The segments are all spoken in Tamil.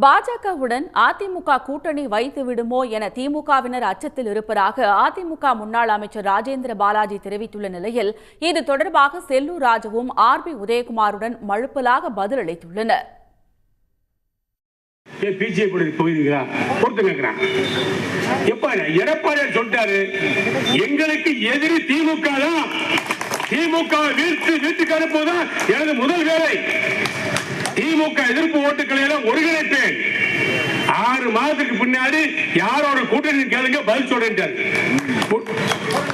பாஜகவுடன் அதிமுக கூட்டணி வைத்து விடுமோ என திமுகவினர் அச்சத்தில் இருப்பதாக அதிமுக முன்னாள் அமைச்சர் ராஜேந்திர பாலாஜி தெரிவித்துள்ள நிலையில் இது தொடர்பாக செல்லூர் ராஜுவும் ஆர்பி உதயகுமாருடன் மழுப்பலாக பதிலளித்துள்ளனர். எடப்பாடியார் சொல்லிட்டாரு, எங்களுக்கு எதிரி திமுக தான். திமுக வீட்டுக்கு அனுப்புவதுதான் எனது முதல் வேலை. திமுக எதிர்ப்பு ஓட்டுக்களை எல்லாம் ஒருங்கிணைப்பேன். 6 மாதத்துக்கு பின்னாடி யாரோட கூட்டணி கேளுங்க, பதில் சொல்றேன்.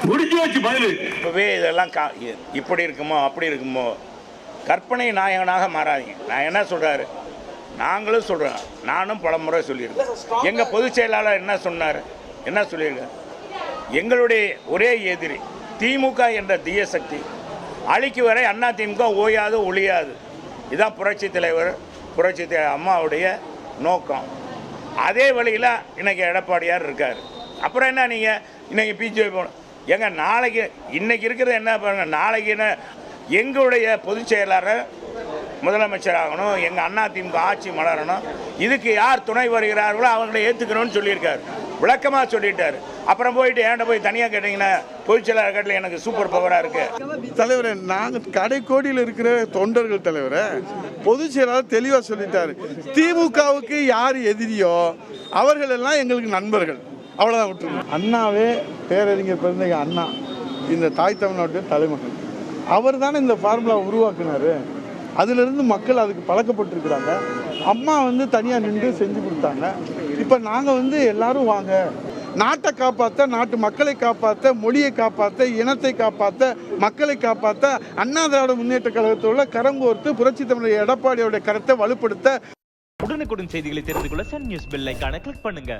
முடிஞ்சு வச்சு பதில். இப்பவே இதெல்லாம் இப்படி இருக்குமோ அப்படி இருக்குமோ கற்பனை நாயகனாக மாறாதீங்க. நான் என்ன சொல்றாரு, நாங்களும் சொல்றோம், நானும் பல முறை சொல்லியிருக்கேன். எங்க பொதுச் செயலாளர் என்ன சொன்னார், என்ன சொல்லியிருக்கார், எங்களுடைய ஒரே எதிரி திமுக என்ற தீய சக்தி அழிக்கு வரை அண்ணா திமுக ஓயாது ஒழியாது. இதுதான் புரட்சி தலைவர் அம்மாவுடைய நோக்கம். அதே வழியில் இன்னைக்கு எடப்பாடியார் இருக்கார். அப்புறம் என்ன, நீங்கள் இன்னைக்கு பிஜேபி போகணும் எங்க, நாளைக்கு இன்னைக்கு இருக்கிறது என்ன பாருங்க, நாளைக்கு என்ன எங்களுடைய பொதுச் செயலாளர் முதலமைச்சர் ஆகணும், எங்கள் அண்ணா திமுக ஆட்சி மலரணும், இதுக்கு யார் துணை வருகிறார்களோ அவங்களை ஏற்றுக்கணும்னு சொல்லியிருக்காரு, விளக்கமாக சொல்லிட்டாரு. அப்புறம் போயிட்டு ஏன்ட போய் தனியாக கேட்டிங்கன்னா பொதுச் செயலாளர் கட்டில் எனக்கு சூப்பர் பவராக இருக்குது. தலைவரே, நாங்கள் கடைக்கோடியில் இருக்கிற தொண்டர்கள் தலைவரை பொதுச் செயலாளர் தெளிவாக சொல்லிட்டாரு, திமுகவுக்கு யார் எதிரியோ அவர்கள் எல்லாம் எங்களுக்கு நண்பர்கள், அவ்வளோதான் விட்டுருங்க. அண்ணாவே பேரறிஞர் பிறந்த அண்ணா இந்த தாய் தமிழ்நாட்டுடைய தலைமகன், அவர் தானே இந்த ஃபார்முலா உருவாக்குனாரு. அதிலிருந்து மக்கள் அதுக்கு பழக்கப்பட்டிருக்கிறாங்க. அம்மா தனியாக நின்று செஞ்சு கொடுத்தாங்க. இப்போ நாங்கள் எல்லாரும் வாங்க, நாட்டை காப்பாற்ற, நாட்டு மக்களை காப்பாற்ற, மொழியை காப்பாற்ற, இனத்தை காப்பாற்ற, மக்களை காப்பாற்ற அண்ணா திராவிட முன்னேற்ற கழகத்தோட கரம் கோர்த்து புரட்சி தமிழர் எடப்பாடியோட கருத்தை வலுப்படுத்த உடனுக்குடன் செய்திகளை தெரிந்து கொள்ள சன் நியூஸ் பெல் ஐகானை கிளிக் பண்ணுங்க.